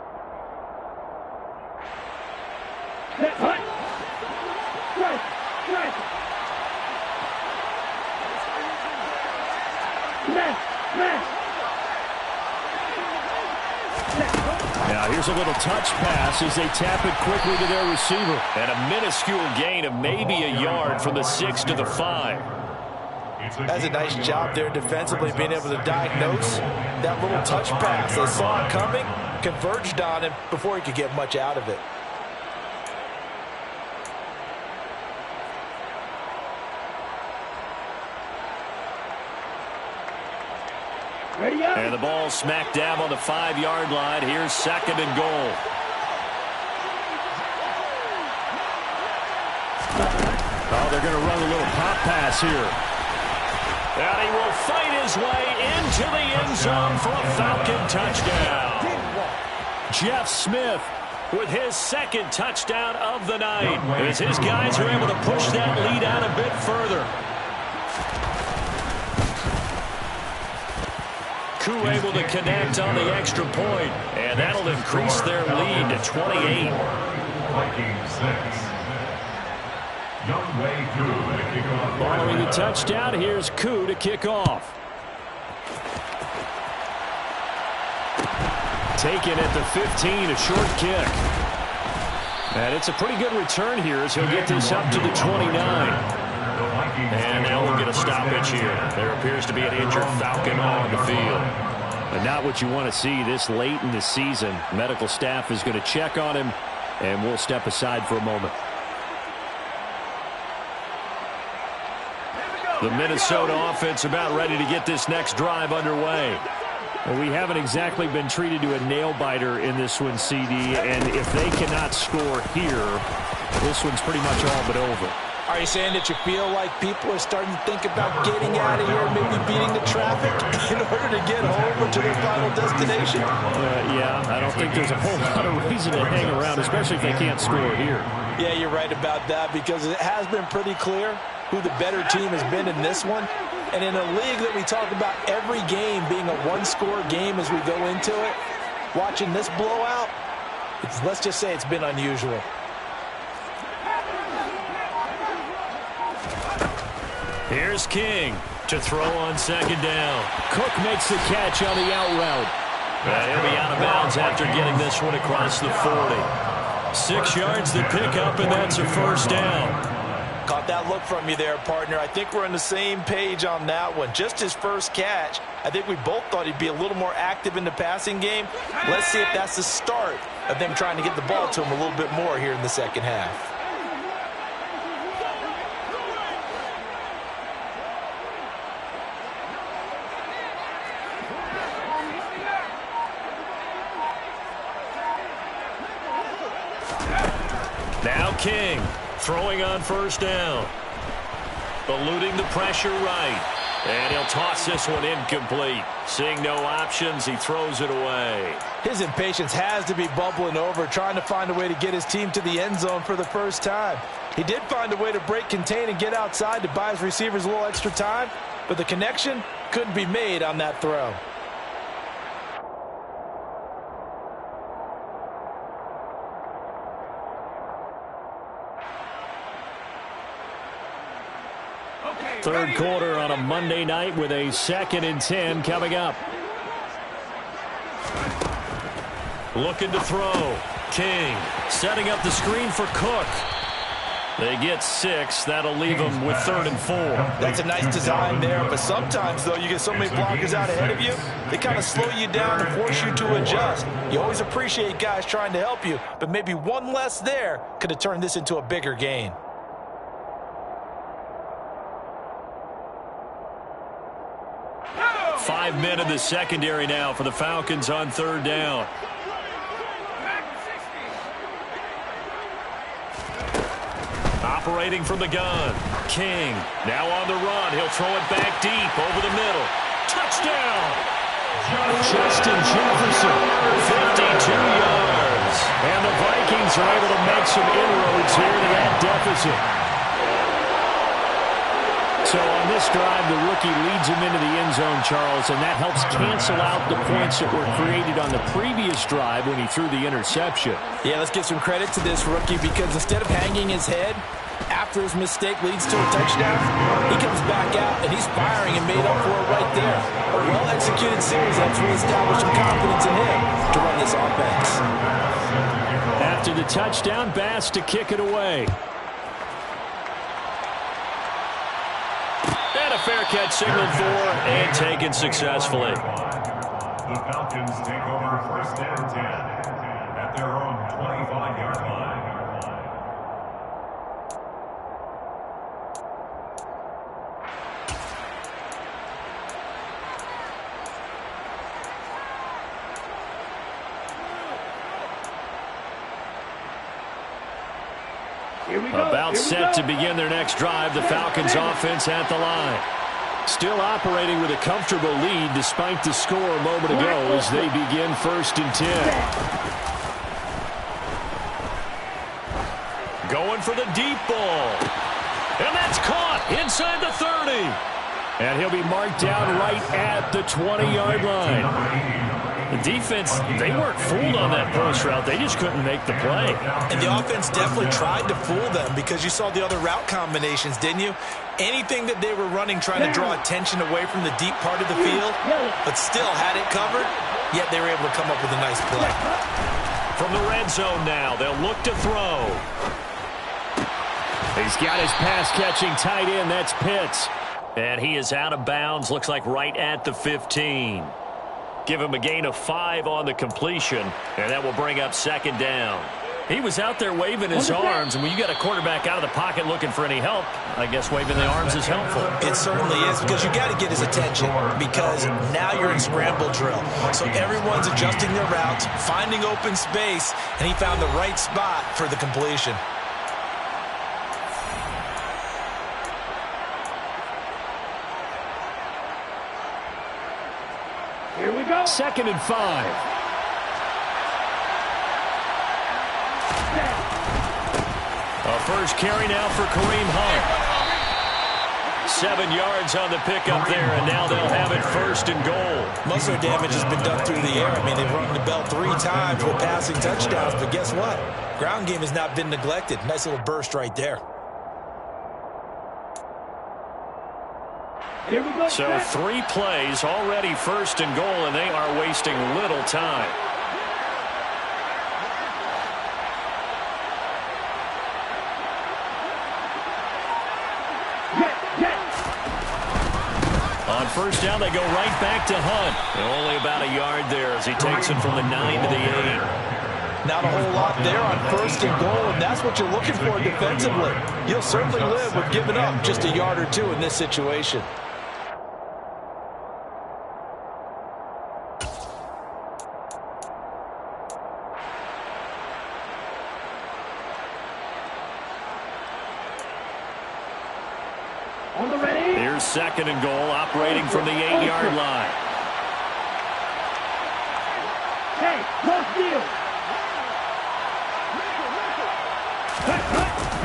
Now here's a little touch pass as they tap it quickly to their receiver. And a minuscule gain of maybe a yard from the 6 to the 5. That's a nice job there defensively, being able to diagnose that little touch pass. They saw it coming, converged on him before he could get much out of it. And the ball smack dab on the 5-yard line. Here's 2nd and goal. Oh, they're going to run a little pop pass here. And he will fight his way into the end zone for a Falcon touchdown. Jeff Smith with his 2nd touchdown of the night as his guys are able to push that lead out a bit further. Koo able to connect on the extra point, and that'll increase their lead to 28. Vikings 6. Youngway Koo to kick off. Following the touchdown, here's Koo to kick off. Taken at the 15, a short kick. And it's a pretty good return here as he'll get this up to the 29. And now we'll get a stoppage here. There appears to be an injured Falcon on the field. But not what you want to see this late in the season. Medical staff is going to check on him, and we'll step aside for a moment. The Minnesota offense about ready to get this next drive underway. Well, we haven't exactly been treated to a nail-biter in this one, CD, and if they cannot score here, this one's pretty much all but over. Are you saying that you feel like people are starting to think about getting out of here, maybe beating the traffic in order to get home or to their final destination? Yeah, I don't think there's a whole lot of reason to hang around, especially if they can't score here. Yeah, you're right about that, because it has been pretty clear who the better team has been in this one. And in a league that we talk about every game being a one-score game as we go into it, watching this blowout, let's just say it's been unusual. Here's King to throw on second down. Cook makes the catch on the out route. He'll be out of bounds after getting this one across the 40. 6 yards to pick up, and that's a first down. Caught that look from you there, partner. I think we're on the same page on that one. Just his first catch. I think we both thought he'd be a little more active in the passing game. Let's see if that's the start of them trying to get the ball to him a little bit more here in the second half. Now King. Throwing on first down. Eluding the pressure right. And he'll toss this one incomplete. Seeing no options, he throws it away. His impatience has to be bubbling over, trying to find a way to get his team to the end zone for the first time. He did find a way to break contain and get outside to buy his receivers a little extra time, but the connection couldn't be made on that throw. Third quarter on a Monday night with a 2nd and 10 coming up. Looking to throw. King setting up the screen for Cook. They get 6. That'll leave them with 3rd and 4. That's a nice design there, but sometimes, though, you get so many blockers out ahead of you, they kind of slow you down and force you to adjust. You always appreciate guys trying to help you, but maybe one less there could have turned this into a bigger gain. Five men in the secondary now for the Falcons on 3rd down. Operating from the gun. King now on the run. He'll throw it back deep over the middle. Touchdown! Justin Jefferson. 52 yards. And the Vikings are able to make some inroads here to that deficit. So on this drive, the rookie leads him into the end zone, Charles, and that helps cancel out the points that were created on the previous drive when he threw the interception. Yeah, let's give some credit to this rookie, because instead of hanging his head after his mistake leads to a touchdown, he comes back out and he's firing and made up for it right there. A well-executed series that's really established some confidence in him to run this offense. After the touchdown, Bass to kick it away. And a fair catch signaled for and taken successfully. The Falcons take over 1st and 10 at their own 25-yard line. About set to begin their next drive, the Falcons offense at the line. Still operating with a comfortable lead despite the score a moment ago as they begin 1st and 10. Going for the deep ball. And that's caught inside the 30. And he'll be marked down right at the 20-yard line. The defense, they weren't fooled on that post route. They just couldn't make the play. And the offense definitely tried to fool them because you saw the other route combinations, didn't you? Anything that they were running trying to draw attention away from the deep part of the field, but still had it covered, yet they were able to come up with a nice play. From the red zone now, they'll look to throw. He's got his pass-catching tight end. That's Pitts. And he is out of bounds, looks like right at the 15. Give him a gain of 5 on the completion, and that will bring up second down. He was out there waving his arms, and when you got a quarterback out of the pocket looking for any help, I guess waving the arms is helpful. It certainly is, because you got to get his attention, because now you're in scramble drill. So everyone's adjusting their routes, finding open space, and he found the right spot for the completion. Here we go. 2nd and 5. A first carry now for Kareem Hunt. 7 yards on the pickup there, and now they'll have it 1st and goal. Most of the damage has been done through the air. I mean, they've rung the bell 3 times with passing touchdowns, but guess what? Ground game has not been neglected. Nice little burst right there. Here we go. So 3 plays, already 1st and goal, and they are wasting little time. On 1st down, they go right back to Hunt. And only about a yard there as he takes it from the 9 to the 8. Not a whole lot there on 1st and goal, and that's what you're looking for defensively. You'll certainly live with giving up just a yard or 2 in this situation. On the ready. Here's 2nd and goal, operating from the 8-yard line. Hey, close deal.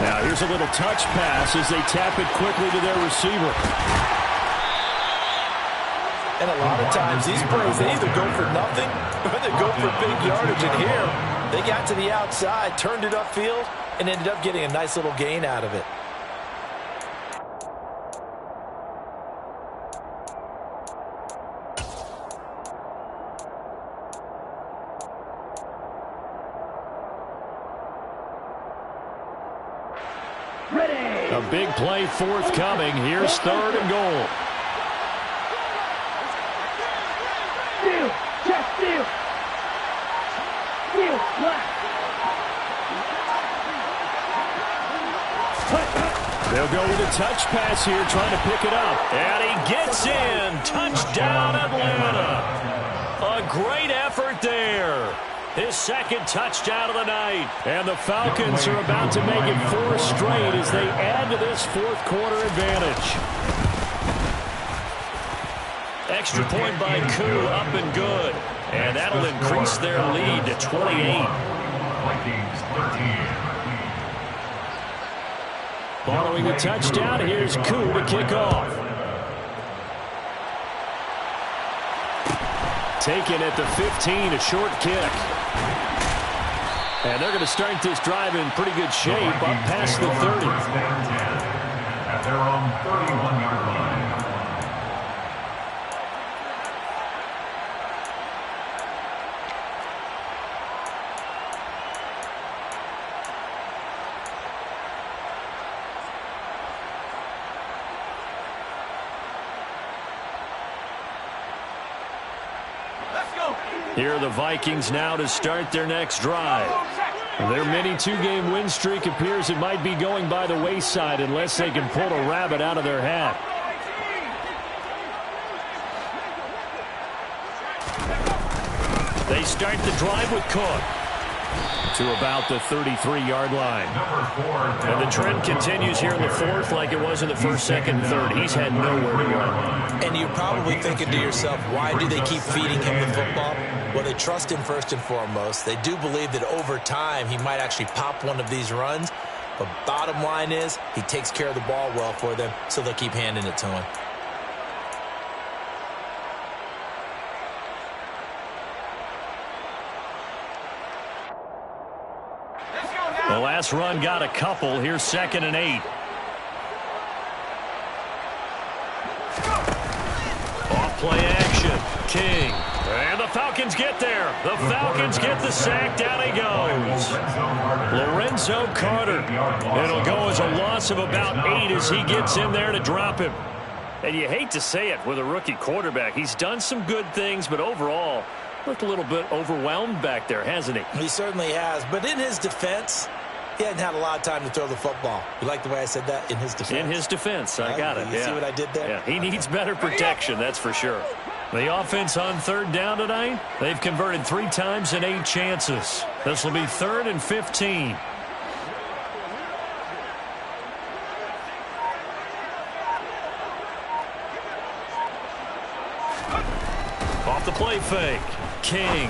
Now here's a little touch pass as they tap it quickly to their receiver. And a lot of times these plays, they either go for nothing or they go for big yardage. And here, they got to the outside, turned it upfield, and ended up getting a nice little gain out of it. A big play forthcoming. Here's 3rd and goal. Steal. Check steal. Steal. Left. They'll go with a touch pass here, trying to pick it up. And he gets in. Touchdown, Atlanta. A great effort there. His 2nd touchdown of the night. And the Falcons are about to make it 4 straight as they add to this 4th quarter advantage. Extra point by Koo, up and good. And that'll increase their lead to 28. Vikings 13. Following the touchdown, here's Koo to kick off. Taken at the 15, a short kick. And they're going to start this drive in pretty good shape, up past the 30. First and 10 at their own 31-yard line. Here are the Vikings now to start their next drive. Their mini 2-game win streak appears it might be going by the wayside unless they can pull a rabbit out of their hat. They start the drive with Cook. To about the 33-yard line. And the trend continues here in the 4th like it was in the 1st, 2nd, and 3rd. He's had nowhere to run. And you're probably thinking to yourself, why do they keep feeding him the football? Well, they trust him first and foremost. They do believe that over time he might actually pop one of these runs. But bottom line is he takes care of the ball well for them, so they'll keep handing it to him. The last run got a couple. Here's 2nd and 8. Off play action. King. And the Falcons get there. The Falcons get the sack. Down he goes. Lorenzo Carter. It'll go as a loss of about 8 as he gets in there to drop him. And you hate to say it with a rookie quarterback. He's done some good things, but overall, looked a little bit overwhelmed back there, hasn't he? He certainly has. But in his defense, he hadn't had a lot of time to throw the football. You like the way I said that? In his defense. In his defense. I got it. You see what I did there? Yeah, he needs better protection, that's for sure. The offense on 3rd down tonight, they've converted 3 times in 8 chances. This will be 3rd and 15. Off the play fake. King.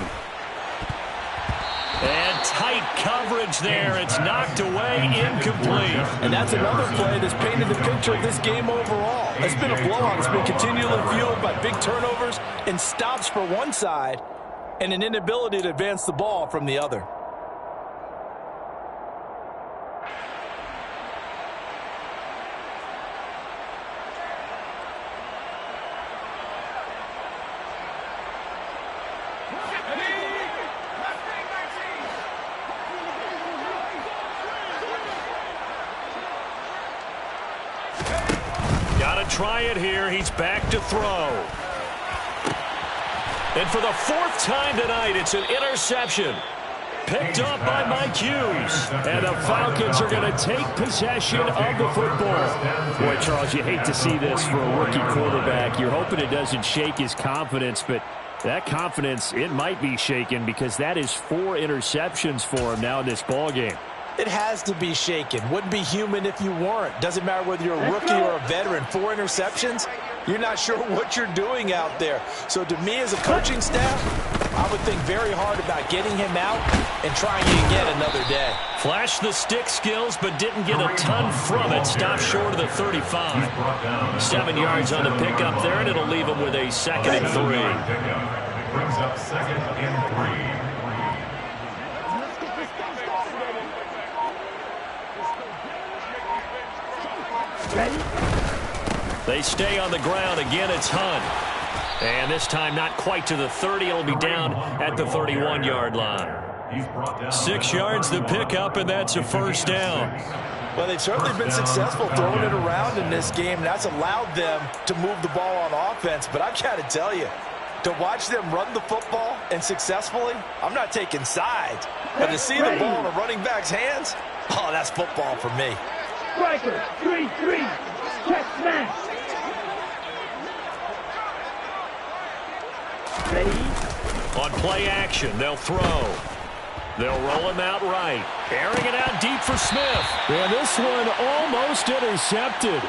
And tight coverage there. It's knocked away, incomplete. And that's another play that's painted the picture of this game overall. It's been a blowout. It's been continually fueled by big turnovers and stops for one side and an inability to advance the ball from the other. Try it here. He's back to throw. And for the 4th time tonight, it's an interception. Picked up by Mike Hughes. And the Falcons are going to take possession of the football. Boy, Charles, you hate to see this for a rookie quarterback. You're hoping it doesn't shake his confidence, but that confidence, it might be shaken because that is 4 interceptions for him now in this ballgame. It has to be shaken. Wouldn't be human if you weren't. Doesn't matter whether you're a rookie or a veteran. 4 interceptions, you're not sure what you're doing out there. So to me as a coaching staff, I would think very hard about getting him out and trying again another day. Flashed the stick skills, but didn't get a ton from it. Stopped short of the 35. 7 yards on the pickup there, and it'll leave him with a 2nd and 3. Brings up 2nd and 3. They stay on the ground. Again, it's Hunt. And this time not quite to the 30. It'll be down at the 31-yard line. 6 yards to pick up, and that's a 1st down. Well, they've certainly been successful throwing it around in this game. That's allowed them to move the ball on offense. But I've got to tell you, to watch them run the football and successfully, I'm not taking sides. But to see the ball in a running back's hands, oh, that's football for me. Striker, 3-3, check smash. Ready? On play action, they'll throw. They'll roll him out right. Airing it out deep for Smith. And this one almost intercepted.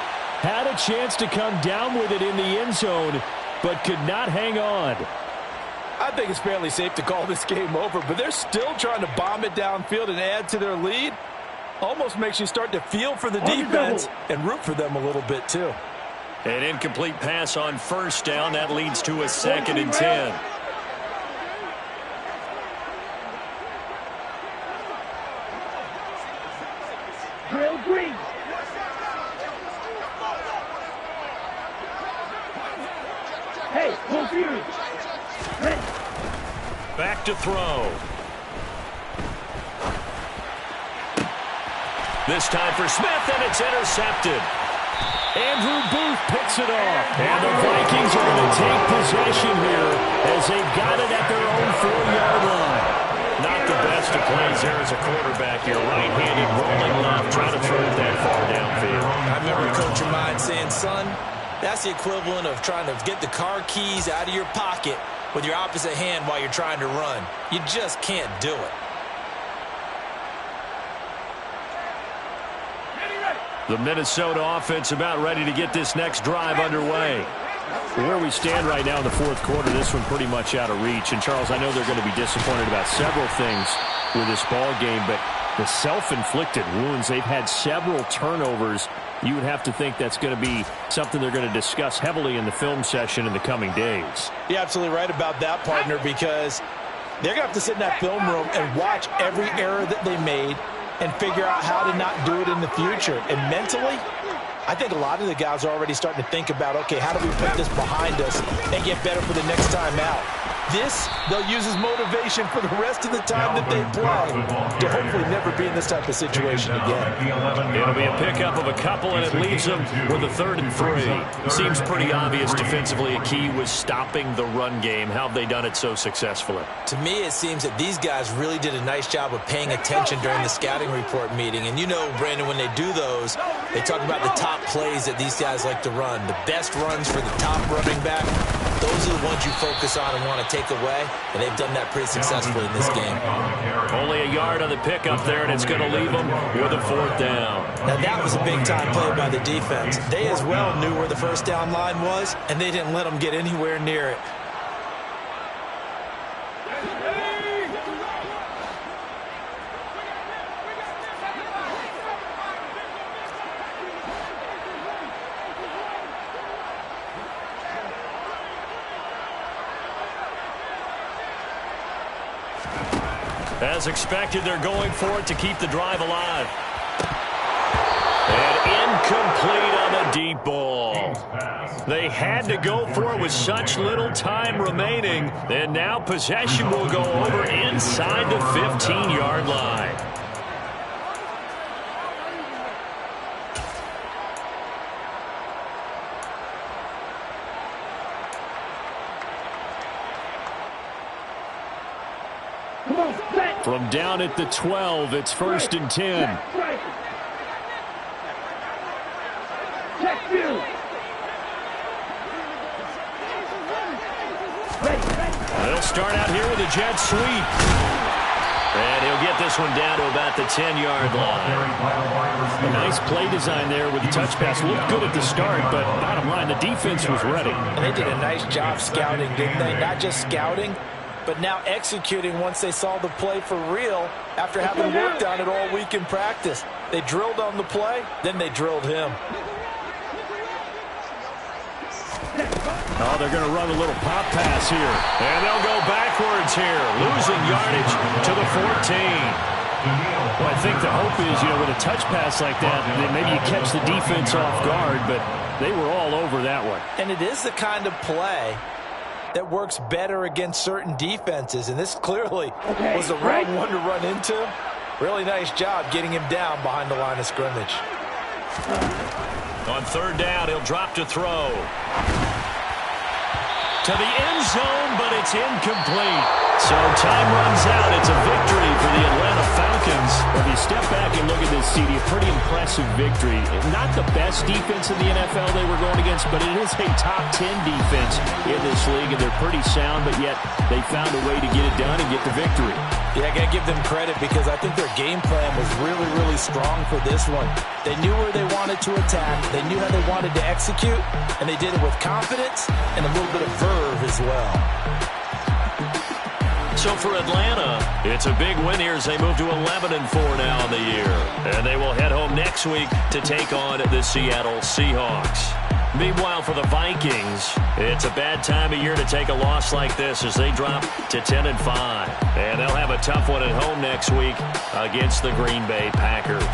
Had a chance to come down with it in the end zone, but could not hang on. I think it's fairly safe to call this game over, but they're still trying to bomb it downfield and add to their lead. Almost makes you start to feel for the defense and root for them a little bit too. An incomplete pass on 1st down. That leads to a 2nd and 10. Drill green. Hey, confused. Back to throw. This time for Smith, and it's intercepted. Andrew Booth picks it off. And the Vikings are going to take possession here as they've got it at their own 4-yard line. Not the best of plays there as a quarterback. Your right-handed rolling left, trying to throw it that far downfield. I remember Coach of mine saying, son, that's the equivalent of trying to get the car keys out of your pocket with your opposite hand while you're trying to run. You just can't do it. The Minnesota offense about ready to get this next drive underway. Where we stand right now in the 4th quarter, this one pretty much out of reach. And, Charles, I know they're going to be disappointed about several things with this ball game, but the self-inflicted wounds, they've had several turnovers. You would have to think that's going to be something they're going to discuss heavily in the film session in the coming days. You're absolutely right about that, partner, because they're going to have to sit in that film room and watch every error that they made and figure out how to not do it in the future. And mentally, I think a lot of the guys are already starting to think about, okay, how do we put this behind us and get better for the next time out? This, they'll use as motivation for the rest of the time that they play to hopefully never be in this type of situation again. It'll be a pickup of a couple, and it leaves them with a 3rd and 3. Seems pretty obvious defensively a key was stopping the run game. How have they done it so successfully? To me, it seems that these guys really did a nice job of paying attention during the scouting report meeting. And you know, Brandon, when they do those, they talk about the top plays that these guys like to run. The best runs for the top running back, those are the ones you focus on and want to take away, and they've done that pretty successfully in this game. Only a yard on the pickup there, and it's going to leave them with a 4th down. Now, that was a big-time play by the defense. They as well knew where the first down line was, and they didn't let them get anywhere near it. As expected, they're going for it to keep the drive alive. And incomplete on the deep ball. They had to go for it with such little time remaining. And now possession will go over inside the 15-yard line. From down at the 12, it's 1st and 10. They'll start out here with a jet sweep. And he'll get this one down to about the 10-yard line. A nice play design there with the touch pass. Looked good at the start, but bottom line, the defense was ready. And they did a nice job scouting, didn't they? Not just scouting, but now executing once they saw the play for real after having worked on it all week in practice. They drilled on the play, then they drilled him. Oh, they're going to run a little pop pass here. And they'll go backwards here, losing yardage to the 14. Well, I think the hope is, with a touch pass like that, then maybe you catch the defense off guard, but they were all over that one. And it is the kind of play that works better against certain defenses, and this clearly was the wrong one to run into. Really nice job getting him down behind the line of scrimmage. On 3rd down, he'll drop to throw. To the end zone, but it's incomplete. So time runs out. It's a victory for the Atlanta Falcons. Well, if you step back and look at this, CD, a pretty impressive victory. Not the best defense in the NFL they were going against, but it is a top 10 defense in this league, and they're pretty sound, but yet they found a way to get it done and get the victory. Yeah, I got to give them credit because I think their game plan was really, really strong for this one. They knew where they wanted to attack. They knew how they wanted to execute, and they did it with confidence and a little bit of verve as well. So for Atlanta, it's a big win here as they move to 11-4 now in the year. And they will head home next week to take on the Seattle Seahawks. Meanwhile, for the Vikings, it's a bad time of year to take a loss like this as they drop to 10-5. And they'll have a tough one at home next week against the Green Bay Packers.